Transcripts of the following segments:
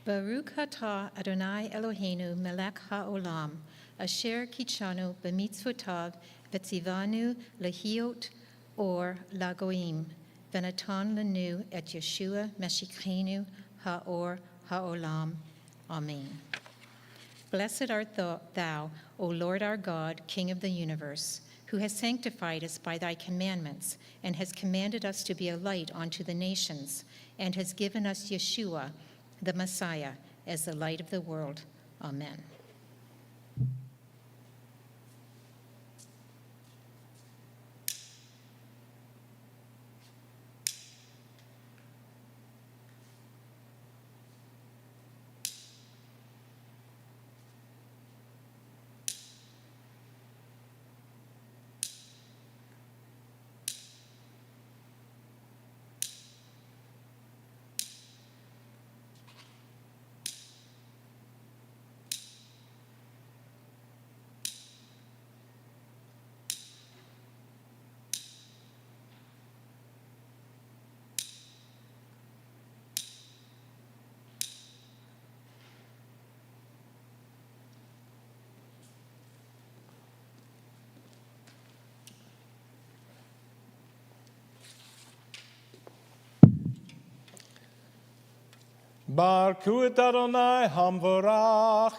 Baruch atah Adonai Eloheinu melech haolam, asher kitshanu b'mitzvotav v'tzivanu lehiot or lagoim, v'natan lanu et Yeshua Meshichenu haor haolam. Amen. Blessed art thou, O Lord our God, King of the universe, who has sanctified us by thy commandments, and has commanded us to be a light unto the nations, and has given us Yeshua, the Messiah, as the light of the world. Amen. Baruch et Adonai Hamvorach.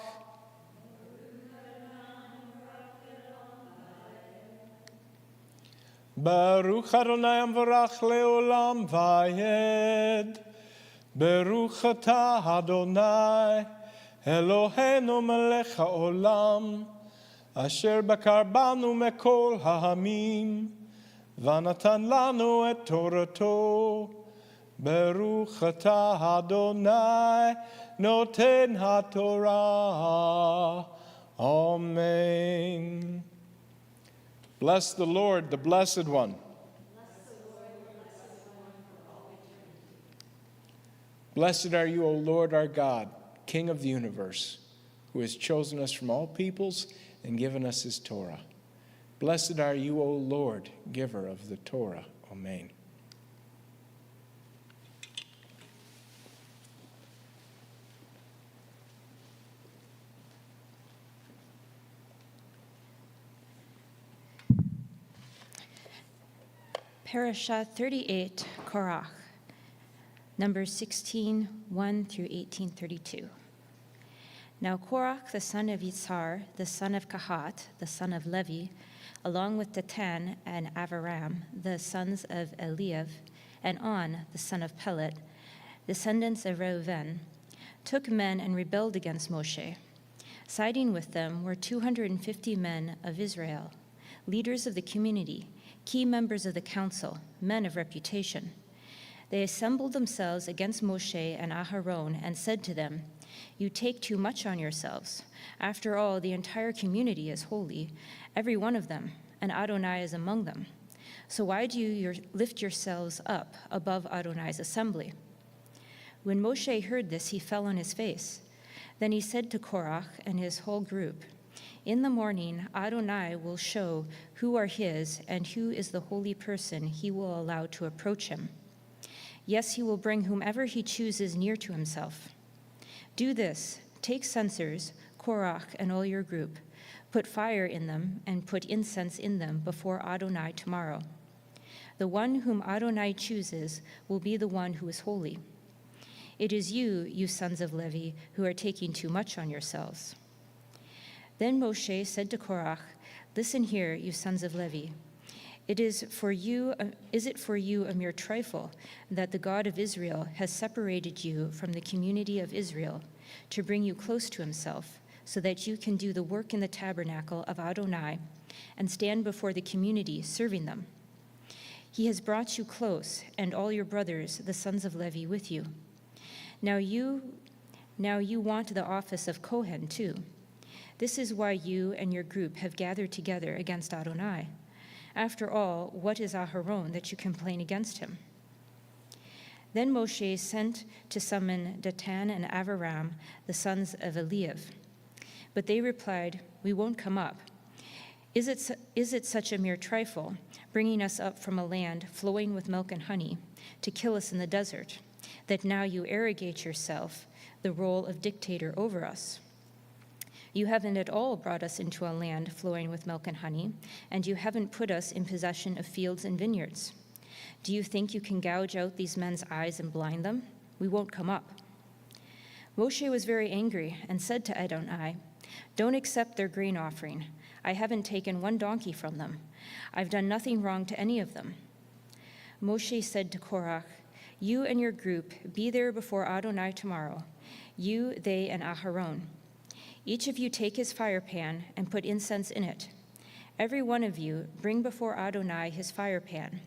Baruch Adonai Hamvorach leolam vayed. Baruch atah Adonai Eloheinu melech haolam, asher bakar banu mekol hahamim, v'natan lanu et Torato. Baruch atah Adonai noten haTorah. Amen. Bless the Lord, the Blessed One. Blessed are you, O Lord our God, King of the universe, who has chosen us from all peoples and given us his Torah. Blessed are you, O Lord, giver of the Torah. Amen. Parashah 38, Korach, Numbers 16, 1 through 18:32. Now Korach, the son of Yitzhar, the son of Kahat, the son of Levi, along with Datan and Avaram, the sons of Eliav, and On, the son of Pelet, descendants of Reuven, took men and rebelled against Moshe. Siding with them were 250 men of Israel, leaders of the community, key members of the council, men of reputation. They assembled themselves against Moshe and Aharon and said to them, "You take too much on yourselves. After all, the entire community is holy, every one of them, and Adonai is among them. So why do you lift yourselves up above Adonai's assembly?" When Moshe heard this, he fell on his face. Then he said to Korach and his whole group, "In the morning, Adonai will show who are his and who is the holy person he will allow to approach him. Yes, he will bring whomever he chooses near to himself. Do this, take censers, Korach and all your group, put fire in them and put incense in them before Adonai tomorrow. The one whom Adonai chooses will be the one who is holy. It is you, you sons of Levi, who are taking too much on yourselves." Then Moshe said to Korach, "Listen here, you sons of Levi. Is it for you a mere trifle that the God of Israel has separated you from the community of Israel to bring you close to himself, so that you can do the work in the tabernacle of Adonai and stand before the community serving them? He has brought you close, and all your brothers, the sons of Levi, with you. Now you want the office of Kohen too. This is why you and your group have gathered together against Adonai. After all, what is Aharon that you complain against him?" Then Moshe sent to summon Datan and Avaram, the sons of Eliav. But they replied, "We won't come up. Is it such a mere trifle, bringing us up from a land flowing with milk and honey, to kill us in the desert, that now you arrogate yourself the role of dictator over us. You haven't at all brought us into a land flowing with milk and honey, and you haven't put us in possession of fields and vineyards. Do you think you can gouge out these men's eyes and blind them? We won't come up." Moshe was very angry and said to Adonai, "Don't accept their grain offering. I haven't taken one donkey from them. I've done nothing wrong to any of them." Moshe said to Korach, "You and your group be there before Adonai tomorrow, you, they, and Aharon. Each of you take his fire pan and put incense in it. Every one of you bring before Adonai his fire pan,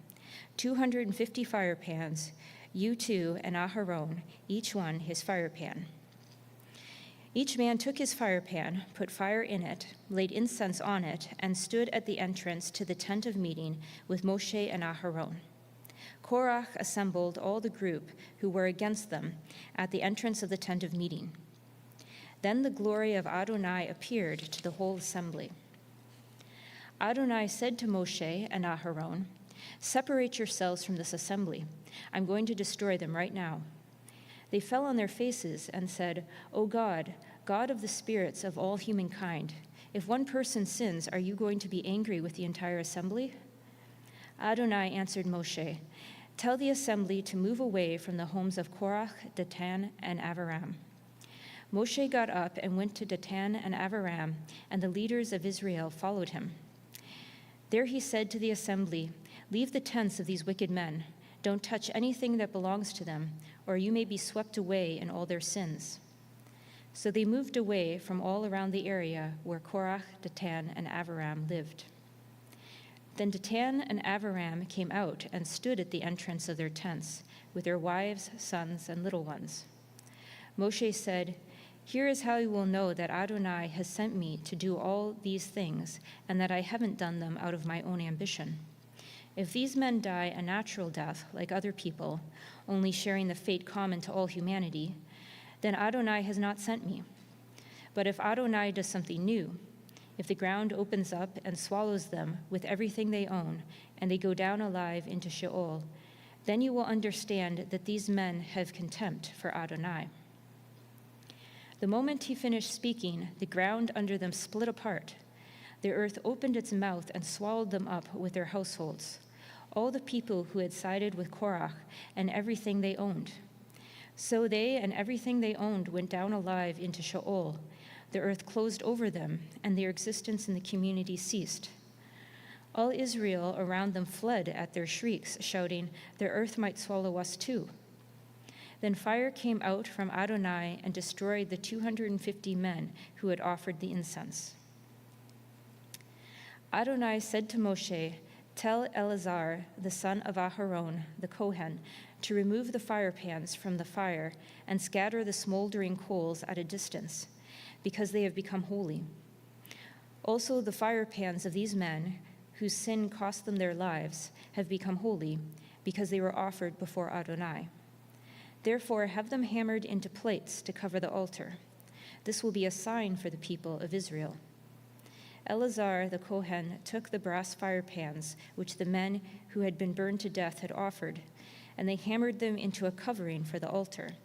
250 fire pans, you two and Aharon, each one his fire pan." Each man took his fire pan, put fire in it, laid incense on it, and stood at the entrance to the tent of meeting with Moshe and Aharon. Korach assembled all the group who were against them at the entrance of the tent of meeting. Then the glory of Adonai appeared to the whole assembly. Adonai said to Moshe and Aharon, "Separate yourselves from this assembly. I'm going to destroy them right now." They fell on their faces and said, "O God, God of the spirits of all humankind, if one person sins, are you going to be angry with the entire assembly?" Adonai answered Moshe, "Tell the assembly to move away from the homes of Korach, Datan, and Aviram." Moshe got up and went to Datan and Aviram, and the leaders of Israel followed him. There he said to the assembly, "Leave the tents of these wicked men. Don't touch anything that belongs to them, or you may be swept away in all their sins." So they moved away from all around the area where Korach, Datan, and Aviram lived. Then Datan and Aviram came out and stood at the entrance of their tents with their wives, sons, and little ones. Moshe said, "Here is how you will know that Adonai has sent me to do all these things, and that I haven't done them out of my own ambition. If these men die a natural death like other people, only sharing the fate common to all humanity, then Adonai has not sent me. But if Adonai does something new, if the ground opens up and swallows them with everything they own, and they go down alive into Sheol, then you will understand that these men have contempt for Adonai." The moment he finished speaking, the ground under them split apart. The earth opened its mouth and swallowed them up with their households, all the people who had sided with Korach and everything they owned. So they and everything they owned went down alive into Sheol. The earth closed over them, and their existence in the community ceased. All Israel around them fled at their shrieks, shouting, "The earth might swallow us too." Then fire came out from Adonai and destroyed the 250 men who had offered the incense. Adonai said to Moshe, "Tell Eleazar, the son of Aharon, the Kohen, to remove the fire pans from the fire and scatter the smoldering coals at a distance, because they have become holy. Also the fire pans of these men, whose sin cost them their lives, have become holy, because they were offered before Adonai. Therefore have them hammered into plates to cover the altar. This will be a sign for the people of Israel." Eleazar the Kohen took the brass fire pans which the men who had been burned to death had offered, and they hammered them into a covering for the altar,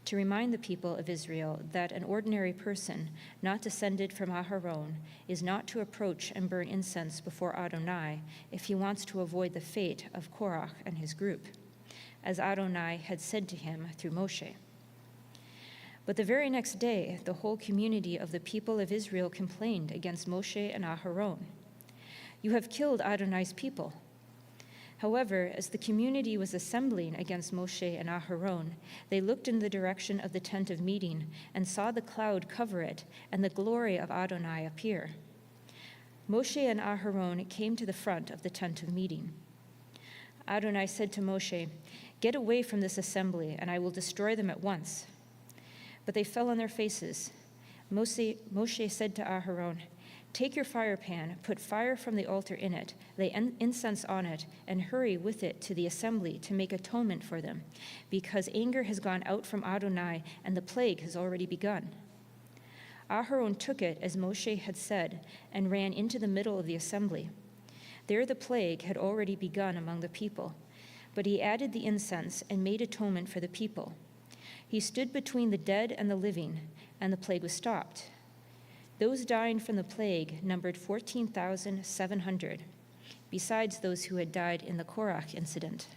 to remind the people of Israel that an ordinary person, not descended from Aharon, is not to approach and burn incense before Adonai if he wants to avoid the fate of Korach and his group, as Adonai had said to him through Moshe. But the very next day, the whole community of the people of Israel complained against Moshe and Aharon. "You have killed Adonai's people." However, as the community was assembling against Moshe and Aharon, they looked in the direction of the tent of meeting and saw the cloud cover it and the glory of Adonai appear. Moshe and Aharon came to the front of the tent of meeting. Adonai said to Moshe, "Get away from this assembly, and I will destroy them at once." But they fell on their faces. Moshe said to Aharon, "Take your fire pan, put fire from the altar in it, lay incense on it, and hurry with it to the assembly to make atonement for them, because anger has gone out from Adonai, and the plague has already begun." Aharon took it as Moshe had said and ran into the middle of the assembly. There the plague had already begun among the people, but he added the incense and made atonement for the people. He stood between the dead and the living, and the plague was stopped. Those dying from the plague numbered 14,700, besides those who had died in the Korach incident.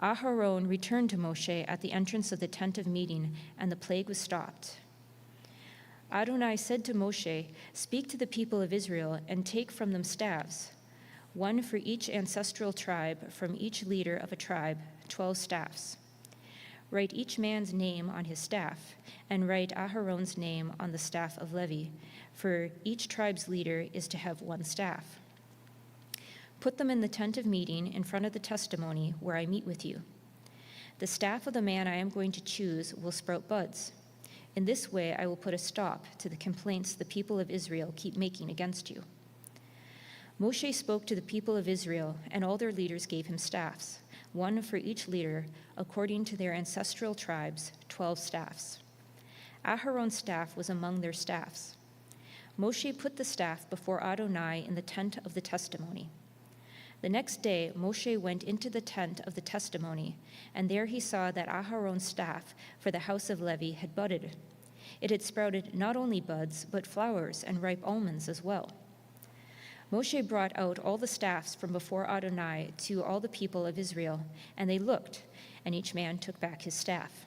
Aharon returned to Moshe at the entrance of the tent of meeting, and the plague was stopped. Adonai said to Moshe, "Speak to the people of Israel and take from them staffs, one for each ancestral tribe, from each leader of a tribe, 12 staffs. Write each man's name on his staff, and write Aharon's name on the staff of Levi, for each tribe's leader is to have one staff. Put them in the tent of meeting in front of the testimony where I meet with you. The staff of the man I am going to choose will sprout buds. In this way I will put a stop to the complaints the people of Israel keep making against you." Moshe spoke to the people of Israel, and all their leaders gave him staffs, one for each leader, according to their ancestral tribes, 12 staffs. Aharon's staff was among their staffs. Moshe put the staff before Adonai in the tent of the testimony. The next day, Moshe went into the tent of the testimony, and there he saw that Aharon's staff for the house of Levi had budded. It had sprouted not only buds, but flowers and ripe almonds as well. Moshe brought out all the staffs from before Adonai to all the people of Israel, and they looked, and each man took back his staff.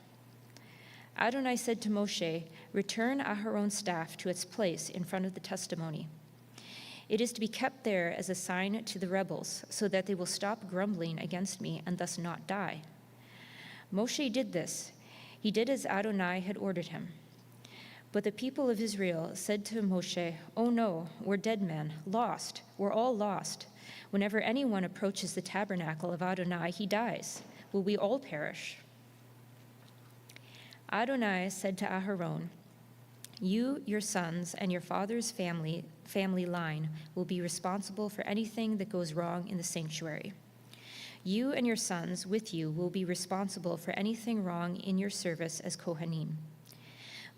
Adonai said to Moshe, "Return Aharon's staff to its place in front of the testimony. It is to be kept there as a sign to the rebels, so that they will stop grumbling against me and thus not die." Moshe did this. He did as Adonai had ordered him. But the people of Israel said to Moshe, "Oh no, we're dead men, lost. We're all lost. Whenever anyone approaches the tabernacle of Adonai, he dies. Will we all perish?" Adonai said to Aharon, "You, your sons, and your father's family line will be responsible for anything that goes wrong in the sanctuary. You and your sons with you will be responsible for anything wrong in your service as Kohanim.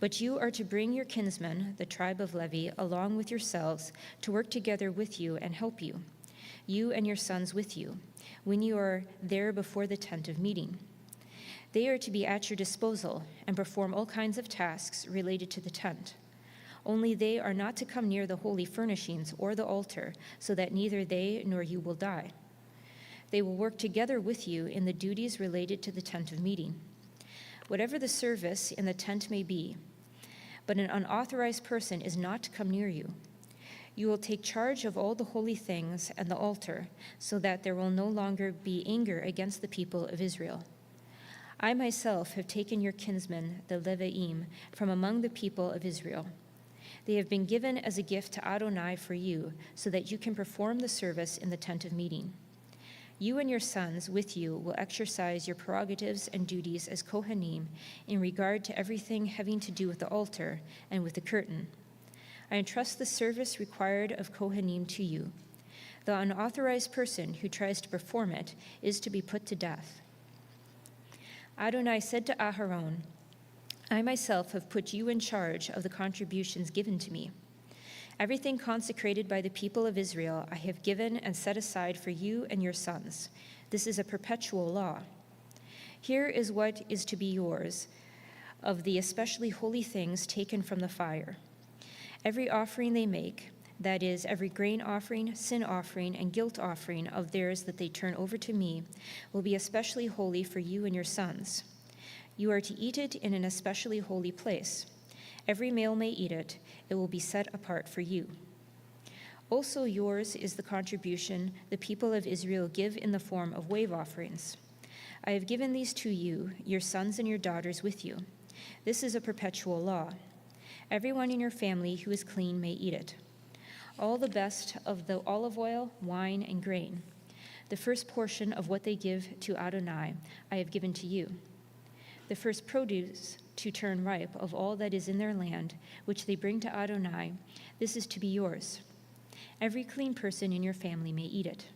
But you are to bring your kinsmen, the tribe of Levi, along with yourselves to work together with you and help you, you and your sons with you, when you are there before the tent of meeting. They are to be at your disposal and perform all kinds of tasks related to the tent. Only they are not to come near the holy furnishings or the altar, so that neither they nor you will die. They will work together with you in the duties related to the tent of meeting. Whatever the service in the tent may be, but an unauthorized person is not to come near you. You will take charge of all the holy things and the altar, so that there will no longer be anger against the people of Israel. I myself have taken your kinsmen, the Leviim, from among the people of Israel. They have been given as a gift to Adonai for you, so that you can perform the service in the tent of meeting. You and your sons with you will exercise your prerogatives and duties as Kohanim in regard to everything having to do with the altar and with the curtain. I entrust the service required of Kohanim to you. The unauthorized person who tries to perform it is to be put to death." Adonai said to Aharon, "I myself have put you in charge of the contributions given to me. Everything consecrated by the people of Israel I have given and set aside for you and your sons. This is a perpetual law. Here is what is to be yours of the especially holy things taken from the fire. Every offering they make, that is, every grain offering, sin offering, and guilt offering of theirs that they turn over to me, will be especially holy for you and your sons. You are to eat it in an especially holy place. Every male may eat it. It will be set apart for you. Also yours is the contribution the people of Israel give in the form of wave offerings. I have given these to you, your sons and your daughters with you. This is a perpetual law. Everyone in your family who is clean may eat it. All the best of the olive oil, wine, and grain, the first portion of what they give to Adonai, I have given to you. The first produce to turn ripe of all that is in their land, which they bring to Adonai, this is to be yours. Every clean person in your family may eat it.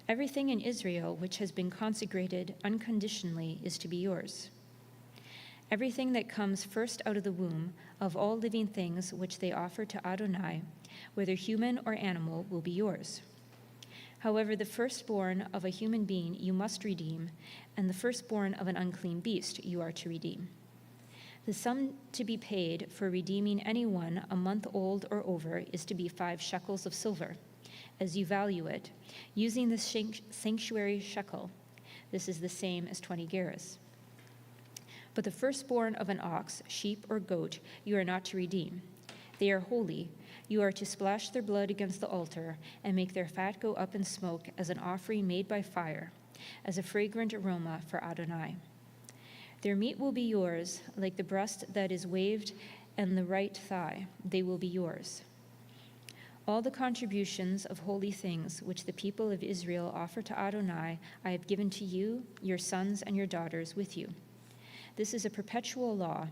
Everything in Israel which has been consecrated unconditionally is to be yours. Everything that comes first out of the womb of all living things which they offer to Adonai, whether human or animal, will be yours. However, the firstborn of a human being you must redeem, and the firstborn of an unclean beast you are to redeem. The sum to be paid for redeeming anyone a month old or over is to be 5 shekels of silver, as you value it, using the sanctuary shekel. This is the same as 20 gerahs. But the firstborn of an ox, sheep, or goat you are not to redeem. They are holy. You are to splash their blood against the altar and make their fat go up in smoke as an offering made by fire, as a fragrant aroma for Adonai. Their meat will be yours, like the breast that is waved and the right thigh. They will be yours. All the contributions of holy things which the people of Israel offer to Adonai, I have given to you, your sons and your daughters with you. This is a perpetual law,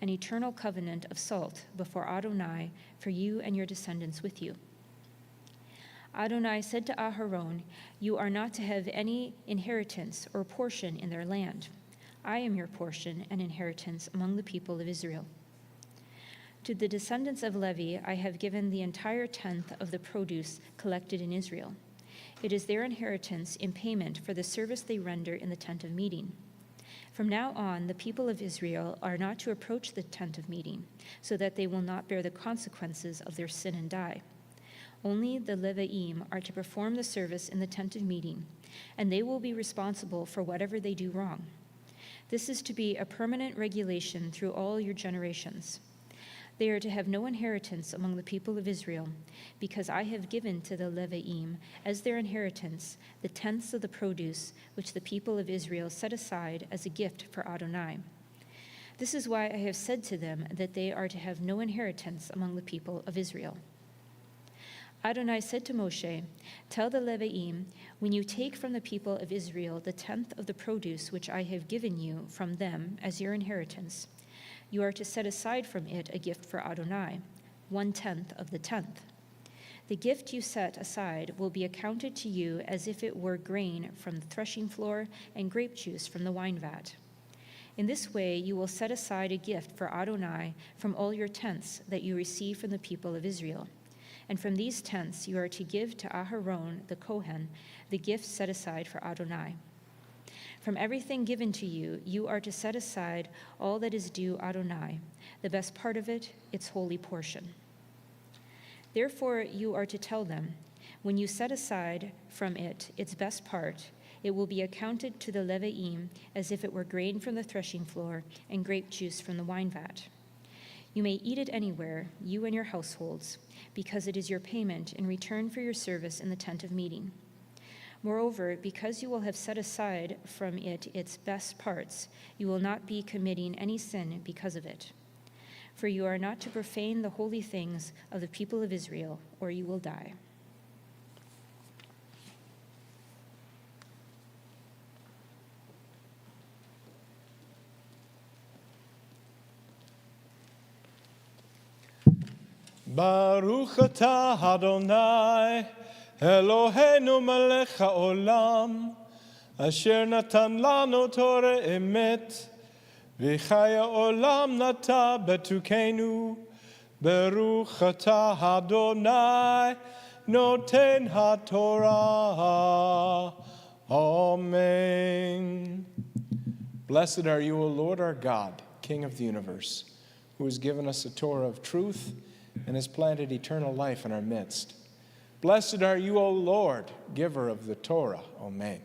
an eternal covenant of salt before Adonai for you and your descendants with you. Adonai said to Aharon, you are not to have any inheritance or portion in their land. I am your portion and inheritance among the people of Israel. To the descendants of Levi, I have given the entire tenth of the produce collected in Israel. It is their inheritance in payment for the service they render in the tent of meeting. From now on, the people of Israel are not to approach the tent of meeting, so that they will not bear the consequences of their sin and die. Only the Levi'im are to perform the service in the tent of meeting, and they will be responsible for whatever they do wrong. This is to be a permanent regulation through all your generations. They are to have no inheritance among the people of Israel, because I have given to the Levi'im as their inheritance the tenths of the produce which the people of Israel set aside as a gift for Adonai. This is why I have said to them that they are to have no inheritance among the people of Israel. Adonai said to Moshe, tell the Levi'im, when you take from the people of Israel the tenth of the produce which I have given you from them as your inheritance, you are to set aside from it a gift for Adonai, 1/10 of the tenth. The gift you set aside will be accounted to you as if it were grain from the threshing floor and grape juice from the wine vat. In this way you will set aside a gift for Adonai from all your tenths that you receive from the people of Israel. And from these tenths you are to give to Aharon the Kohen the gift set aside for Adonai. From everything given to you, you are to set aside all that is due Adonai, the best part of it, its holy portion. Therefore you are to tell them, when you set aside from it its best part, it will be accounted to the Levi'im as if it were grain from the threshing floor and grape juice from the wine vat. You may eat it anywhere, you and your households, because it is your payment in return for your service in the tent of meeting. Moreover, because you will have set aside from it its best parts, you will not be committing any sin because of it. For you are not to profane the holy things of the people of Israel, or you will die. Baruch atah Adonai, Eloheinu melech haolam, asher natan lanu Torah emet, v'chaya olam nata betukenu. Baruch atah Adonai, noten haTorah. Amen. Blessed are you, O Lord our God, King of the universe, who has given us a Torah of truth and has planted eternal life in our midst. Blessed are you, O Lord, giver of the Torah. Amen.